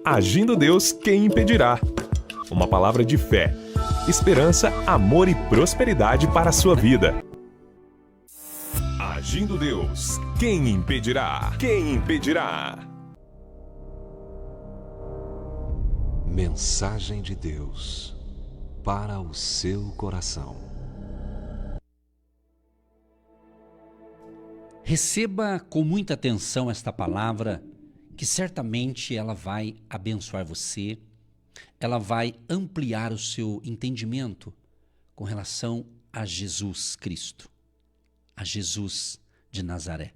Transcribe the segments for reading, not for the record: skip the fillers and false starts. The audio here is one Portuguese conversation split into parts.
Agindo Deus, quem impedirá? Uma palavra de fé, esperança, amor e prosperidade para a sua vida. Agindo Deus, quem impedirá? Quem impedirá? Mensagem de Deus para o seu coração. Receba com muita atenção esta palavra, que certamente ela vai abençoar você, ela vai ampliar o seu entendimento com relação a Jesus Cristo, a Jesus de Nazaré.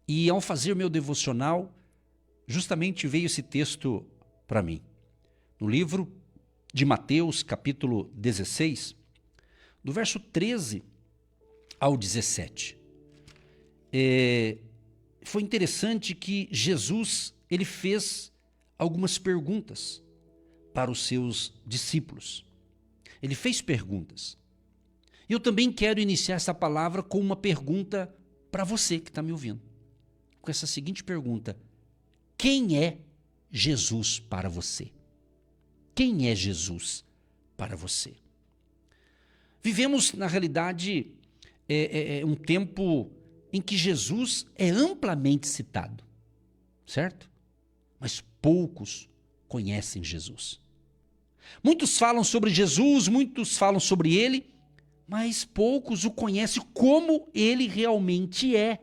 E ao fazer meu devocional, justamente veio esse texto para mim. No livro de Mateus, capítulo 16, do verso 13 ao 17. Foi interessante que Jesus ele fez algumas perguntas para os seus discípulos. Ele fez perguntas. E eu também quero iniciar essa palavra com uma pergunta para você que está me ouvindo. Com essa seguinte pergunta: quem é Jesus para você? Quem é Jesus para você? Vivemos, na realidade, um tempo em que Jesus é amplamente citado, certo? Mas poucos conhecem Jesus. Muitos falam sobre Jesus, muitos falam sobre ele, mas poucos o conhecem como ele realmente é.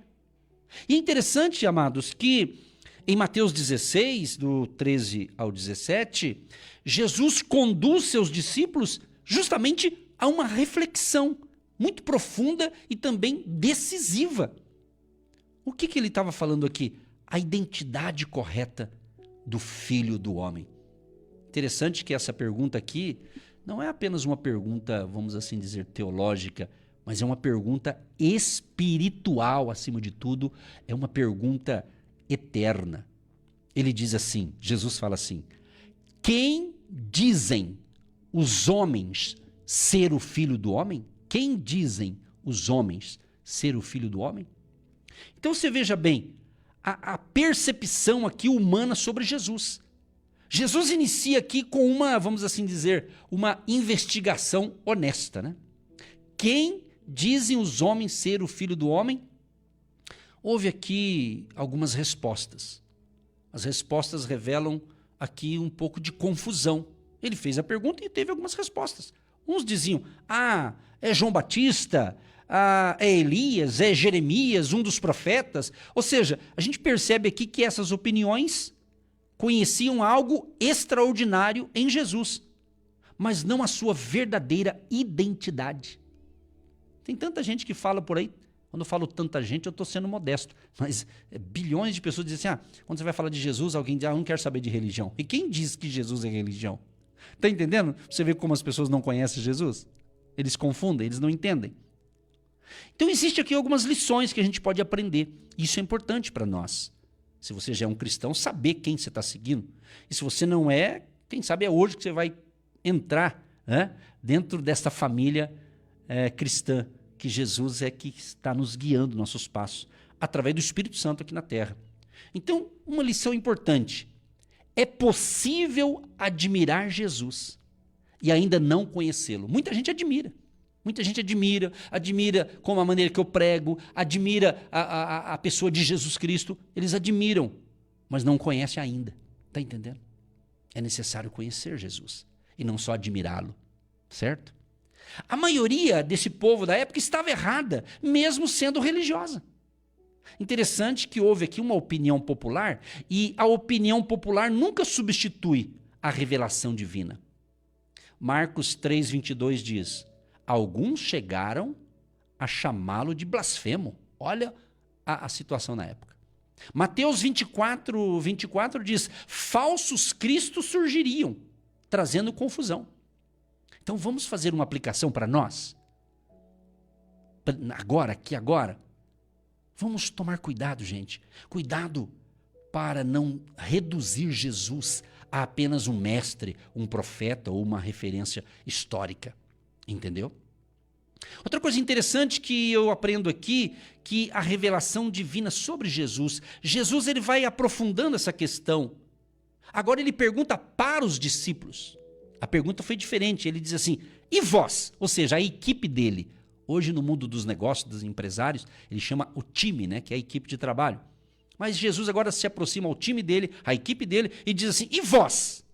E é interessante, amados, que em Mateus 16, do 13 ao 17, Jesus conduz seus discípulos justamente a uma reflexão muito profunda e também decisiva. O que ele estava falando aqui? A identidade correta do Filho do Homem. Interessante que essa pergunta aqui não é apenas uma pergunta, vamos assim dizer, teológica, mas é uma pergunta espiritual, acima de tudo, é uma pergunta eterna. Ele diz assim, Jesus fala assim: quem dizem os homens ser o Filho do Homem? Quem dizem os homens ser o Filho do Homem? Então você veja bem, a percepção aqui humana sobre Jesus. Jesus inicia aqui com uma, vamos assim dizer, uma investigação honesta, né? Quem dizem os homens ser o Filho do Homem? Houve aqui algumas respostas. As respostas revelam aqui um pouco de confusão. Ele fez a pergunta e teve algumas respostas. Uns diziam, é João Batista, é Elias, é Jeremias, um dos profetas. Ou seja, a gente percebe aqui que essas opiniões conheciam algo extraordinário em Jesus, mas não a sua verdadeira identidade. Tem tanta gente que fala por aí. Quando eu falo tanta gente, eu estou sendo modesto, mas bilhões de pessoas dizem assim, quando você vai falar de Jesus, alguém diz, eu não quero saber de religião. E quem diz que Jesus é religião? Está entendendo? Você vê como as pessoas não conhecem Jesus? Eles confundem, eles não entendem. Então existem aqui algumas lições que a gente pode aprender. Isso é importante para nós. Se você já é um cristão, saber quem você está seguindo. E se você não é, quem sabe é hoje que você vai entrar, né, dentro dessa família cristã, que Jesus é que está nos guiando nossos passos, através do Espírito Santo aqui na terra. Então, uma lição importante. É possível admirar Jesus e ainda não conhecê-lo. Muita gente admira. Muita gente admira como a maneira que eu prego, admira a pessoa de Jesus Cristo. Eles admiram, mas não conhecem ainda. Está entendendo? É necessário conhecer Jesus e não só admirá-lo, certo? A maioria desse povo da época estava errada, mesmo sendo religiosa. Interessante que houve aqui uma opinião popular e a opinião popular nunca substitui a revelação divina. Marcos 3:22 diz: alguns chegaram a chamá-lo de blasfemo. Olha a situação na época. Mateus 24 diz: falsos cristos surgiriam, trazendo confusão. Então vamos fazer uma aplicação para nós? Agora. Vamos tomar cuidado, gente. Cuidado para não reduzir Jesus a apenas um mestre, um profeta ou uma referência histórica. Entendeu? Outra coisa interessante que eu aprendo aqui, que a revelação divina sobre Jesus ele vai aprofundando essa questão Agora ele pergunta para os discípulos. A pergunta foi diferente. Ele diz assim: e vós? Ou seja, a equipe dele. Hoje no mundo dos negócios, dos empresários, ele chama o time, né, que é a equipe de trabalho. Mas Jesus agora se aproxima ao time dele, à equipe dele, e diz assim: e vós?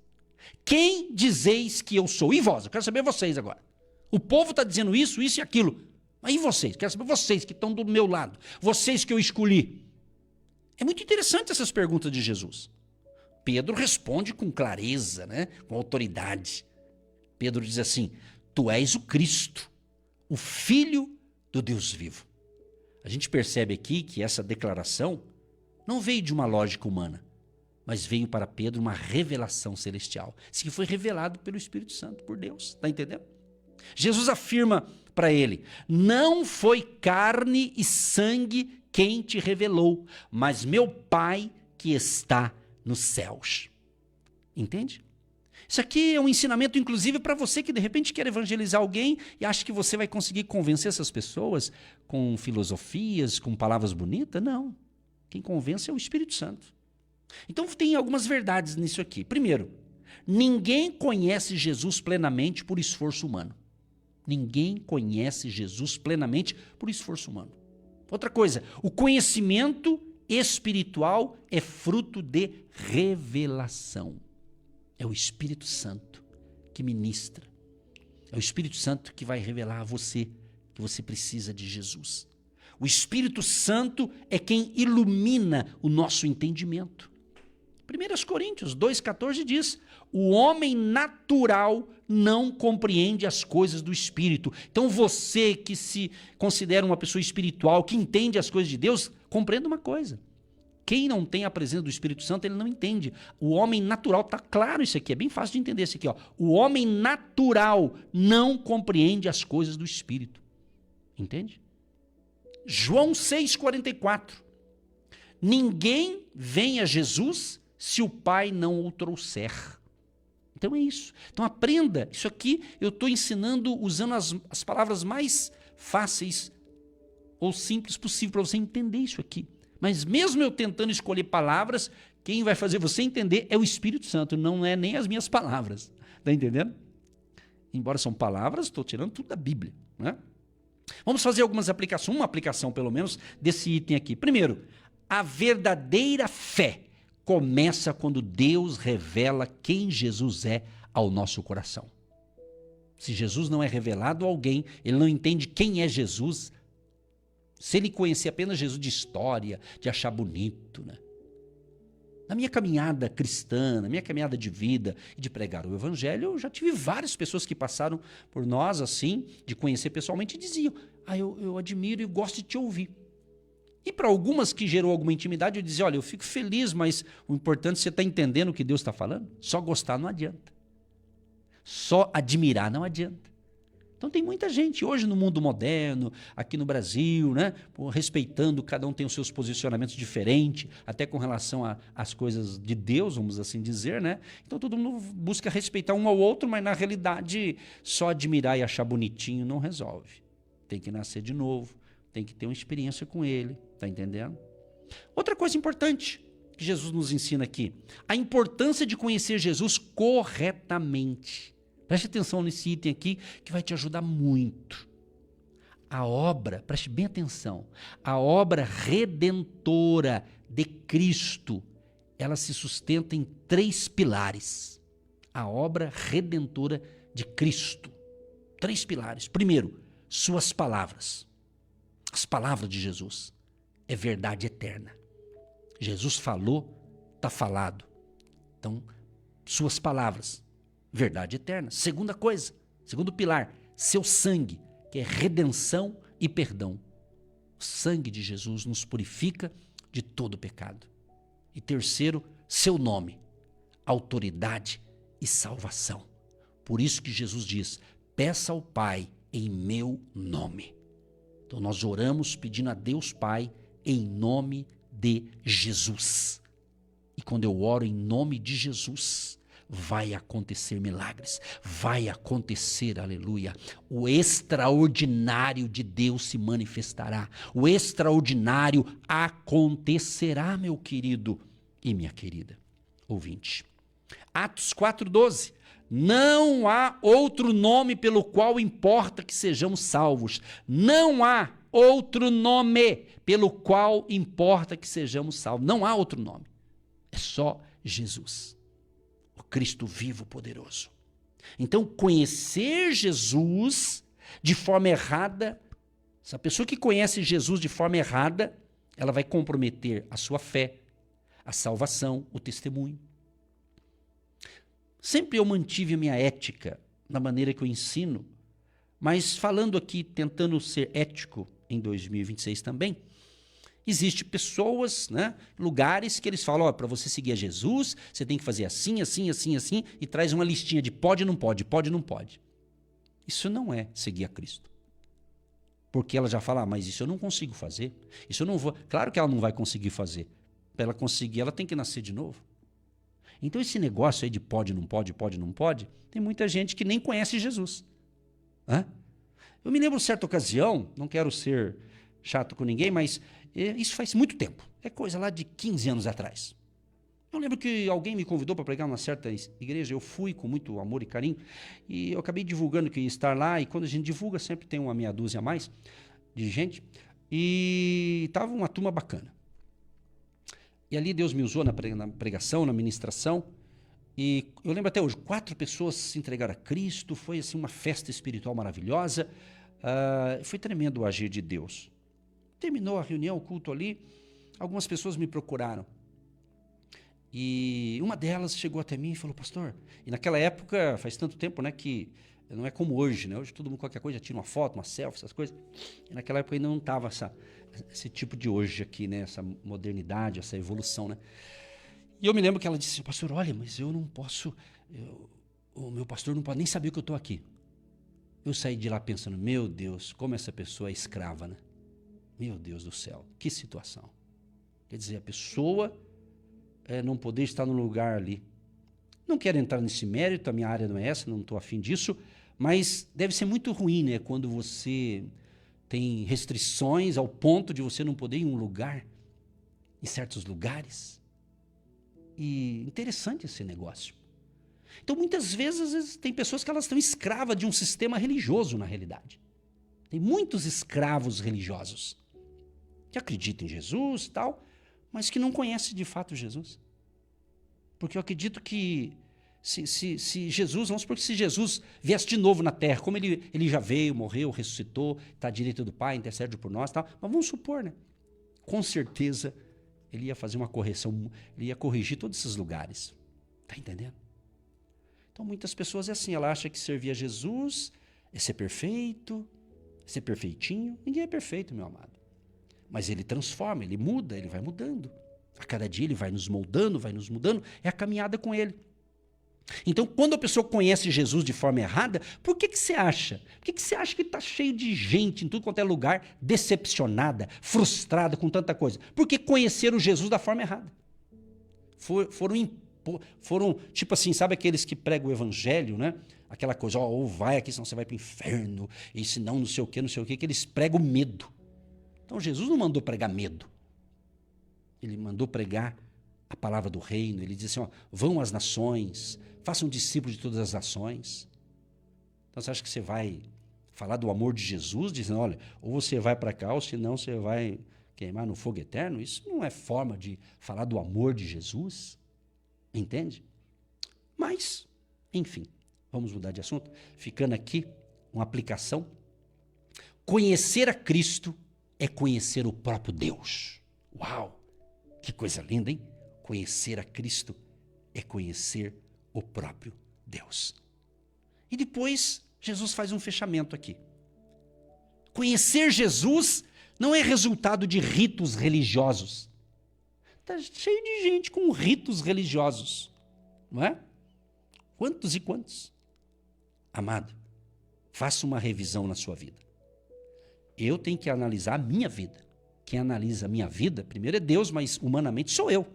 Quem dizeis que eu sou? E vós? Eu quero saber vocês agora. O povo está dizendo isso, isso e aquilo. Mas e vocês? Quero saber vocês que estão do meu lado. Vocês que eu escolhi. É muito interessante essas perguntas de Jesus. Pedro responde com clareza, né? Com autoridade. Pedro diz assim: tu és o Cristo, o Filho do Deus vivo. A gente percebe aqui que essa declaração não veio de uma lógica humana, mas veio para Pedro uma revelação celestial. Isso que foi revelado pelo Espírito Santo, por Deus. Está entendendo? Jesus afirma para ele: não foi carne e sangue quem te revelou, mas meu Pai que está nos céus. Entende? Isso aqui é um ensinamento, inclusive, para você que de repente quer evangelizar alguém e acha que você vai conseguir convencer essas pessoas com filosofias, com palavras bonitas. Não. Quem convence é o Espírito Santo. Então tem algumas verdades nisso aqui. Primeiro, ninguém conhece Jesus plenamente por esforço humano. Ninguém conhece Jesus plenamente por esforço humano. Outra coisa, o conhecimento espiritual é fruto de revelação. É o Espírito Santo que ministra. É o Espírito Santo que vai revelar a você que você precisa de Jesus. O Espírito Santo é quem ilumina o nosso entendimento. 1 Coríntios 2,14 diz: o homem natural não compreende as coisas do Espírito. Então você que se considera uma pessoa espiritual, que entende as coisas de Deus, compreenda uma coisa: quem não tem a presença do Espírito Santo, ele não entende. O homem natural, está claro isso aqui, é bem fácil de entender isso aqui. Ó. O homem natural não compreende as coisas do Espírito. Entende? João 6,44. Ninguém vem a Jesus se o Pai não o trouxer. Então é isso. Então aprenda. Isso aqui eu estou ensinando usando as palavras mais fáceis ou simples possível para você entender isso aqui. Mas mesmo eu tentando escolher palavras, quem vai fazer você entender é o Espírito Santo, não é nem as minhas palavras. Está entendendo? Embora são palavras, estou tirando tudo da Bíblia. Né? Vamos fazer algumas aplicações, uma aplicação pelo menos, desse item aqui. Primeiro, a verdadeira fé começa quando Deus revela quem Jesus é ao nosso coração. Se Jesus não é revelado a alguém, ele não entende quem é Jesus. Se ele conhecer apenas Jesus de história, de achar bonito, né? Na minha caminhada cristã, na minha caminhada de vida e de pregar o evangelho, eu já tive várias pessoas que passaram por nós assim, de conhecer pessoalmente, e diziam: eu admiro e gosto de te ouvir. E para algumas que gerou alguma intimidade, eu dizia: olha, eu fico feliz, mas o importante é você estar entendendo o que Deus está falando. Só gostar não adianta. Só admirar não adianta. Então tem muita gente hoje no mundo moderno, aqui no Brasil, né, respeitando, cada um tem os seus posicionamentos diferentes, até com relação às coisas de Deus, vamos assim dizer, né? Então todo mundo busca respeitar um ao outro, mas na realidade só admirar e achar bonitinho não resolve. Tem que nascer de novo, tem que ter uma experiência com ele, tá entendendo? Outra coisa importante que Jesus nos ensina aqui, a importância de conhecer Jesus corretamente. Preste atenção nesse item aqui que vai te ajudar muito. A obra, preste bem atenção, a obra redentora de Cristo, ela se sustenta em 3 pilares. A obra redentora de Cristo. 3 pilares. Primeiro, suas palavras. As palavras de Jesus é verdade eterna. Jesus falou, está falado. Então, suas palavras, verdade eterna. Segunda coisa, segundo pilar, seu sangue, que é redenção e perdão. O sangue de Jesus nos purifica de todo pecado. E terceiro, seu nome, autoridade e salvação. Por isso que Jesus diz: peça ao Pai em meu nome. Então nós oramos pedindo a Deus Pai em nome de Jesus. E quando eu oro em nome de Jesus, vai acontecer milagres, vai acontecer, aleluia, o extraordinário de Deus se manifestará, o extraordinário acontecerá, meu querido e minha querida ouvinte. Atos 4,12. Não há outro nome pelo qual importa que sejamos salvos. Não há outro nome pelo qual importa que sejamos salvos. Não há outro nome. É só Jesus, o Cristo vivo, poderoso. Então, conhecer Jesus de forma errada, essa pessoa que conhece Jesus de forma errada, ela vai comprometer a sua fé, a salvação, o testemunho. Sempre eu mantive a minha ética na maneira que eu ensino, mas falando aqui, tentando ser ético em 2026 também, existe pessoas, né, lugares que eles falam, para você seguir a Jesus, você tem que fazer assim, assim, assim, assim, e traz uma listinha de pode, não pode, pode, não pode. Isso não é seguir a Cristo. Porque ela já fala, mas isso eu não consigo fazer, isso eu não vou. Claro que ela não vai conseguir fazer. Para ela conseguir, ela tem que nascer de novo. Então esse negócio aí de pode, não pode, pode, não pode, tem muita gente que nem conhece Jesus. Hã? Eu me lembro de certa ocasião, não quero ser chato com ninguém, mas isso faz muito tempo. É coisa lá de 15 anos atrás. Eu lembro que alguém me convidou para pregar numa certa igreja, eu fui com muito amor e carinho, e eu acabei divulgando que ia estar lá, e quando a gente divulga sempre tem uma meia dúzia a mais de gente, e estava uma turma bacana. E ali Deus me usou na pregação, na ministração, e eu lembro até hoje, 4 pessoas se entregaram a Cristo, foi assim uma festa espiritual maravilhosa, foi tremendo o agir de Deus. Terminou a reunião, o culto ali, algumas pessoas me procuraram. E uma delas chegou até mim e falou, pastor, e naquela época, faz tanto tempo, né, que não é como hoje, né? Hoje todo mundo, qualquer coisa, tira uma foto, uma selfie, essas coisas. E naquela época ainda não estava esse tipo de hoje aqui, né? Essa modernidade, essa evolução, né? E eu me lembro que ela disse, pastor, olha, mas eu não posso, o meu pastor não pode nem saber que eu estou aqui. Eu saí de lá pensando, meu Deus, como essa pessoa é escrava, né? Meu Deus do céu, que situação. Quer dizer, a pessoa não poder estar no lugar ali. Não quero entrar nesse mérito, a minha área não é essa, não estou afim disso, mas deve ser muito ruim, né, quando você tem restrições ao ponto de você não poder ir em um lugar, em certos lugares. E interessante esse negócio. Então, muitas vezes, às vezes, tem pessoas que elas estão escravas de um sistema religioso, na realidade. Tem muitos escravos religiosos que acreditam em Jesus e tal, mas que não conhecem de fato Jesus. Porque eu acredito que se Jesus, vamos supor que se Jesus viesse de novo na Terra, como ele já veio, morreu, ressuscitou, está à direita do Pai, intercede por nós e tal, mas vamos supor, né? Com certeza ele ia fazer uma correção, ele ia corrigir todos esses lugares. Está entendendo? Então muitas pessoas é assim, ela acha que servir a Jesus é ser perfeito, é ser perfeitinho. Ninguém é perfeito, meu amado. Mas ele transforma, ele muda, ele vai mudando. A cada dia ele vai nos moldando, vai nos mudando. É a caminhada com ele. Então, quando a pessoa conhece Jesus de forma errada, por que você acha? Por que você acha que está cheio de gente em tudo quanto é lugar, decepcionada, frustrada com tanta coisa? Porque conheceram Jesus da forma errada. Foram, tipo assim, sabe aqueles que pregam o evangelho, né? Aquela coisa, ou vai aqui, senão você vai para o inferno, e senão não sei o que, que eles pregam medo. Então, Jesus não mandou pregar medo. Ele mandou pregar a palavra do reino. Ele disse assim, vão às nações, façam discípulos de todas as nações. Então, você acha que você vai falar do amor de Jesus, dizendo, olha, ou você vai para cá, ou senão você vai queimar no fogo eterno? Isso não é forma de falar do amor de Jesus. Entende? Mas, enfim, vamos mudar de assunto. Ficando aqui, uma aplicação. Conhecer a Cristo é conhecer o próprio Deus. Uau! Que coisa linda, hein? Conhecer a Cristo é conhecer o próprio Deus. E depois, Jesus faz um fechamento aqui. Conhecer Jesus não é resultado de ritos religiosos. Está cheio de gente com ritos religiosos, não é? Quantos e quantos? Amado, faça uma revisão na sua vida. Eu tenho que analisar a minha vida. Quem analisa a minha vida, primeiro é Deus, mas humanamente sou eu.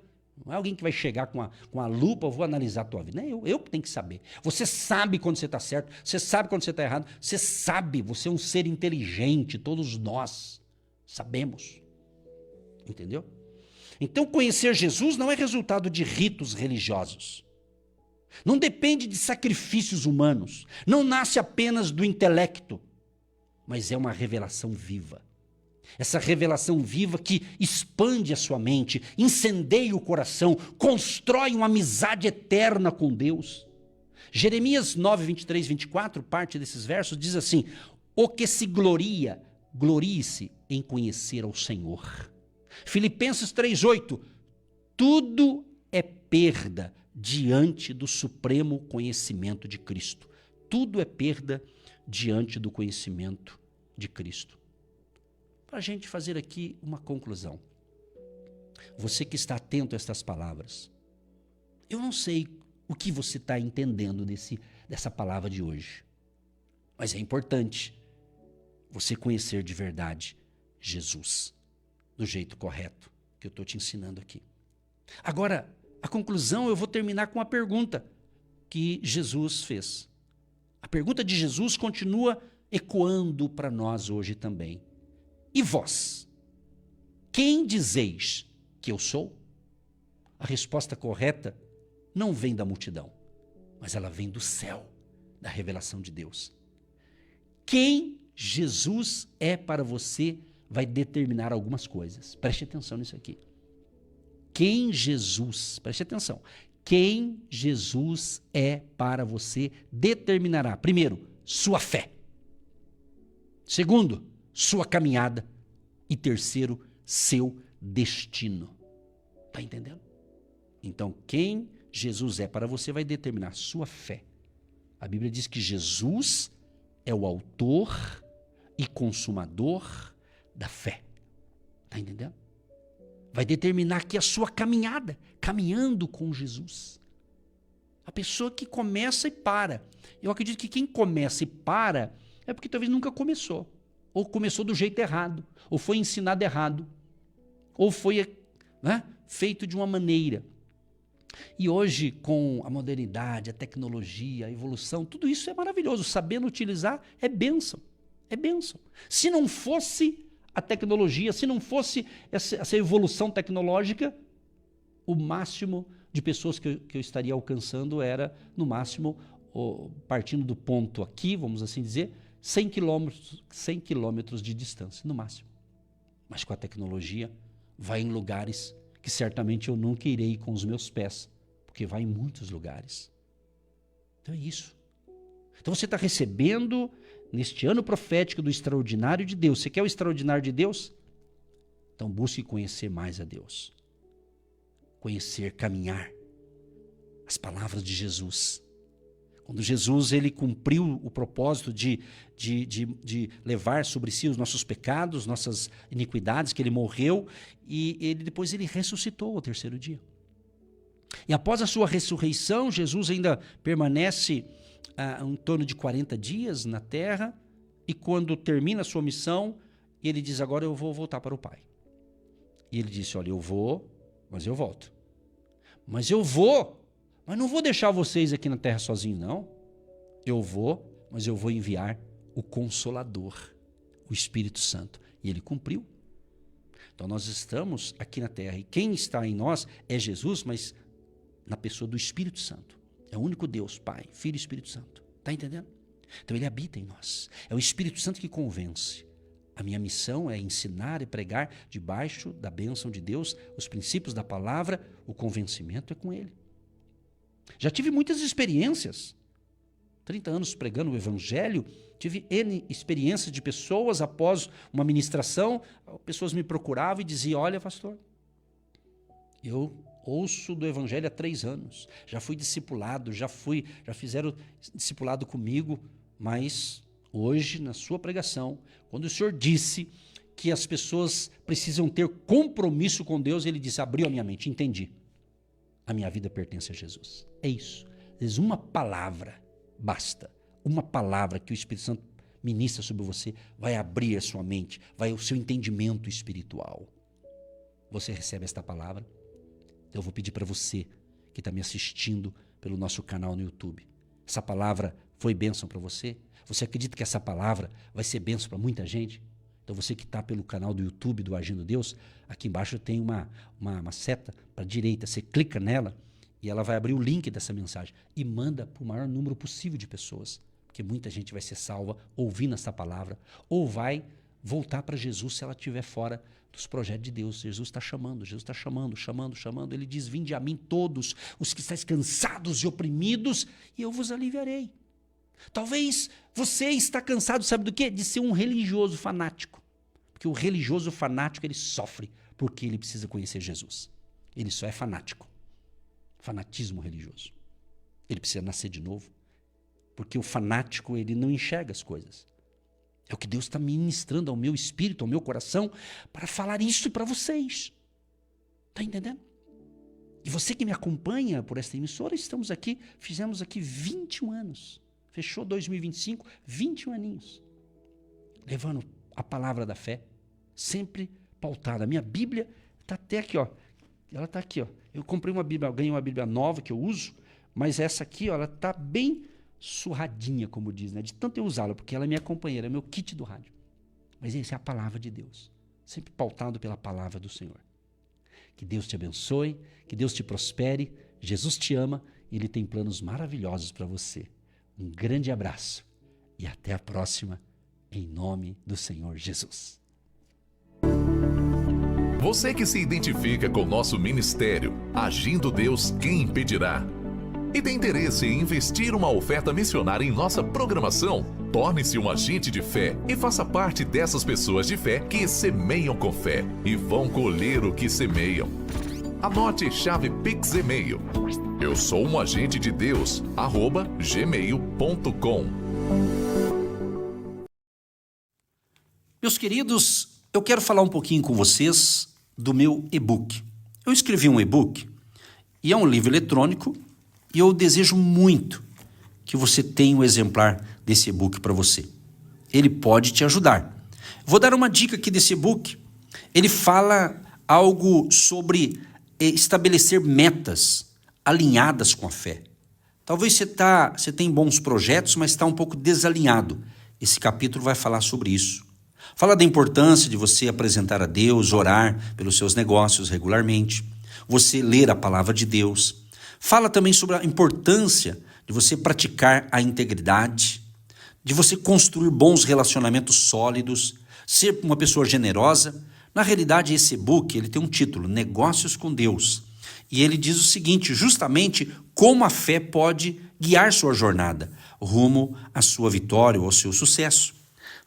Não é alguém que vai chegar com a lupa, eu vou analisar a tua vida. Não é eu que tenho que saber. Você sabe quando você está certo, você sabe quando você está errado, você sabe, você é um ser inteligente, todos nós sabemos. Entendeu? Então, conhecer Jesus não é resultado de ritos religiosos. Não depende de sacrifícios humanos. Não nasce apenas do intelecto, mas é uma revelação viva. Essa revelação viva que expande a sua mente, incendeia o coração, constrói uma amizade eterna com Deus. Jeremias 9, 23, 24, parte desses versos, diz assim: o que se gloria, glorie-se em conhecer ao Senhor. Filipenses 3, 8, tudo é perda diante do supremo conhecimento de Cristo. Tudo é perda diante do conhecimento de Cristo. Para a gente fazer aqui uma conclusão. Você que está atento a estas palavras, eu não sei o que você está entendendo dessa palavra de hoje, mas é importante você conhecer de verdade Jesus, do jeito correto que eu estou te ensinando aqui. Agora, a conclusão eu vou terminar com uma pergunta que Jesus fez. A pergunta de Jesus continua ecoando para nós hoje também. E vós? Quem dizeis que eu sou? A resposta correta não vem da multidão, mas ela vem do céu, da revelação de Deus. Quem Jesus é para você vai determinar algumas coisas. Preste atenção nisso aqui. Quem Jesus, preste atenção, quem Jesus é para você determinará, primeiro, sua fé. Segundo, sua caminhada. E terceiro, seu destino. Está entendendo? Então, quem Jesus é para você vai determinar sua fé. A Bíblia diz que Jesus é o autor e consumador da fé. Está entendendo? Vai determinar aqui a sua caminhada, caminhando com Jesus. A pessoa que começa e para. Eu acredito que quem começa e para é porque talvez nunca começou. Ou começou do jeito errado, ou foi ensinado errado, ou foi feito de uma maneira. E hoje, com a modernidade, a tecnologia, a evolução, tudo isso é maravilhoso. Sabendo utilizar é bênção. É bênção. Se não fosse a tecnologia, se não fosse essa evolução tecnológica, o máximo de pessoas que eu estaria alcançando era, no máximo, partindo do ponto aqui, vamos assim dizer, 100 quilômetros de distância, no máximo. Mas com a tecnologia, vai em lugares que certamente eu nunca irei com os meus pés, porque vai em muitos lugares. Então é isso. Então você está recebendo, neste ano profético, do extraordinário de Deus. Você quer o extraordinário de Deus? Então busque conhecer mais a Deus. Conhecer, caminhar as palavras de Jesus. Quando Jesus ele cumpriu o propósito de levar sobre si os nossos pecados, nossas iniquidades, que ele morreu, e depois ele ressuscitou ao terceiro dia. E após a sua ressurreição, Jesus ainda permanece em torno de 40 dias na terra, e quando termina a sua missão, ele diz: agora eu vou voltar para o Pai. E ele disse: olha, eu vou, mas eu volto. Mas eu vou, mas não vou deixar vocês aqui na terra sozinhos, não. Eu vou, mas eu vou enviar o Consolador, o Espírito Santo. E ele cumpriu. Então nós estamos aqui na terra, e quem está em nós é Jesus, mas na pessoa do Espírito Santo. É o único Deus, Pai, Filho e Espírito Santo. Está entendendo? Então ele habita em nós. É o Espírito Santo que convence. A minha missão é ensinar e pregar debaixo da bênção de Deus os princípios da palavra. O convencimento é com ele. Já tive muitas experiências. 30 anos pregando o Evangelho, tive N experiências de pessoas após uma ministração. Pessoas me procuravam e diziam: olha, pastor, eu ouço do Evangelho há 3 anos. Já fui discipulado, já fizeram discipulado comigo, mas hoje, na sua pregação, quando o senhor disse que as pessoas precisam ter compromisso com Deus, ele disse: abriu a minha mente, entendi. A minha vida pertence a Jesus. É isso. Às vezes uma palavra basta. Uma palavra que o Espírito Santo ministra sobre você vai abrir a sua mente, vai o seu entendimento espiritual. Você recebe esta palavra? Então eu vou pedir para você que está me assistindo pelo nosso canal no YouTube. Essa palavra foi bênção para você? Você acredita que essa palavra vai ser bênção para muita gente? Então você que está pelo canal do YouTube do Agindo Deus, aqui embaixo tem uma seta para a direita. Você clica nela E ela vai abrir o link dessa mensagem e manda para o maior número possível de pessoas. Porque muita gente vai ser salva ouvindo essa palavra, ou vai voltar para Jesus se ela estiver fora dos projetos de Deus. Jesus está chamando, chamando. Ele diz: vinde a mim todos os que estáis cansados e oprimidos, e eu vos aliviarei. Talvez você está cansado, sabe do quê? De ser um religioso fanático. Porque o religioso fanático, ele sofre porque ele precisa conhecer Jesus. Ele só é fanático. Fanatismo religioso. Ele precisa nascer de novo. Porque o fanático, ele não enxerga as coisas. É o que Deus está ministrando ao meu espírito, ao meu coração, para falar isso para vocês. Está entendendo? E você que me acompanha por esta emissora, estamos aqui, fizemos aqui 21 anos. Fechou 2025, 21 aninhos. Levando a palavra da fé, sempre pautada. A minha Bíblia está até aqui, ó. Ela está aqui, ó. Eu comprei uma Bíblia, ganhei uma Bíblia nova que eu uso, mas essa aqui, ó, ela está bem surradinha, como diz, né? De tanto eu usá-la, porque ela é minha companheira, é meu kit do rádio. Mas essa é a palavra de Deus, sempre pautado pela palavra do Senhor. Que Deus te abençoe, que Deus te prospere, Jesus te ama e Ele tem planos maravilhosos para você. Um grande abraço e até a próxima, em nome do Senhor Jesus. Você que se identifica com o nosso ministério, Agindo Deus, quem impedirá? E tem interesse em investir uma oferta missionária em nossa programação? Torne-se um agente de fé e faça parte dessas pessoas de fé que semeiam com fé e vão colher o que semeiam. Anote chave Pix e-mail. Eu sou um agente de Deus, @gmail.com. Meus queridos, eu quero falar um pouquinho com vocês do meu e-book. Eu escrevi um e-book e é um livro eletrônico e eu desejo muito que você tenha um exemplar desse e-book para você. Ele pode te ajudar. Vou dar uma dica aqui desse e-book. Ele fala algo sobre estabelecer metas alinhadas com a fé. Talvez você tenha bons projetos, mas está um pouco desalinhado. Esse capítulo vai falar sobre isso. Fala da importância de você apresentar a Deus, orar pelos seus negócios regularmente, você ler a palavra de Deus. Fala também sobre a importância de você praticar a integridade, de você construir bons relacionamentos sólidos, ser uma pessoa generosa. Na realidade, esse e-book ele tem um título, Negócios com Deus. E ele diz o seguinte, justamente como a fé pode guiar sua jornada rumo à sua vitória ou ao seu sucesso.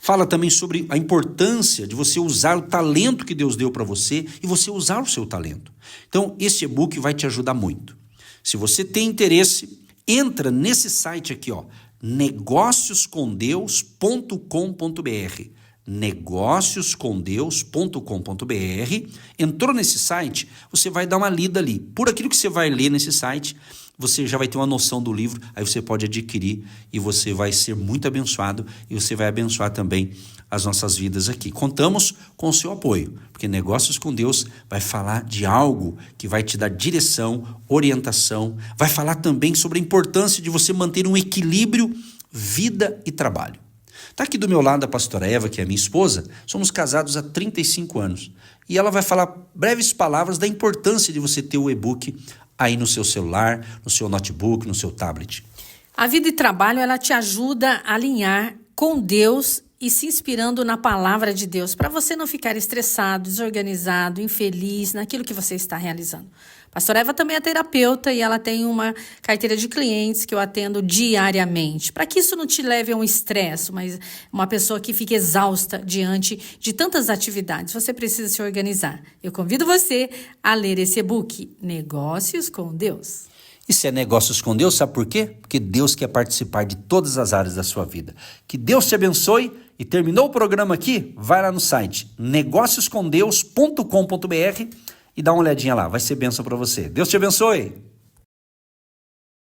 Fala também sobre a importância de você usar o talento que Deus deu para você e você usar o seu talento. Então, esse e-book vai te ajudar muito. Se você tem interesse, entra nesse site aqui, ó, negócioscomdeus.com.br. negócioscomdeus.com.br. Entrou nesse site, você vai dar uma lida ali. Por aquilo que você vai ler nesse site, você já vai ter uma noção do livro, aí você pode adquirir e você vai ser muito abençoado e você vai abençoar também as nossas vidas aqui. Contamos com o seu apoio, porque Negócios com Deus vai falar de algo que vai te dar direção, orientação, vai falar também sobre a importância de você manter um equilíbrio vida e trabalho. Está aqui do meu lado a pastora Eva, que é minha esposa, somos casados há 35 anos. E ela vai falar breves palavras da importância de você ter o e-book aí no seu celular, no seu notebook, no seu tablet. A vida e trabalho, ela te ajuda a alinhar com Deus e se inspirando na palavra de Deus, para você não ficar estressado, desorganizado, infeliz naquilo que você está realizando. Pastora Eva também é terapeuta e ela tem uma carteira de clientes que eu atendo diariamente. Para que isso não te leve a um estresse, mas uma pessoa que fica exausta diante de tantas atividades, você precisa se organizar. Eu convido você a ler esse e-book, Negócios com Deus. Isso é Negócios com Deus, sabe por quê? Porque Deus quer participar de todas as áreas da sua vida. Que Deus te abençoe e terminou o programa aqui, vai lá no site negócioscomdeus.com.br e dá uma olhadinha lá, vai ser bênção para você. Deus te abençoe!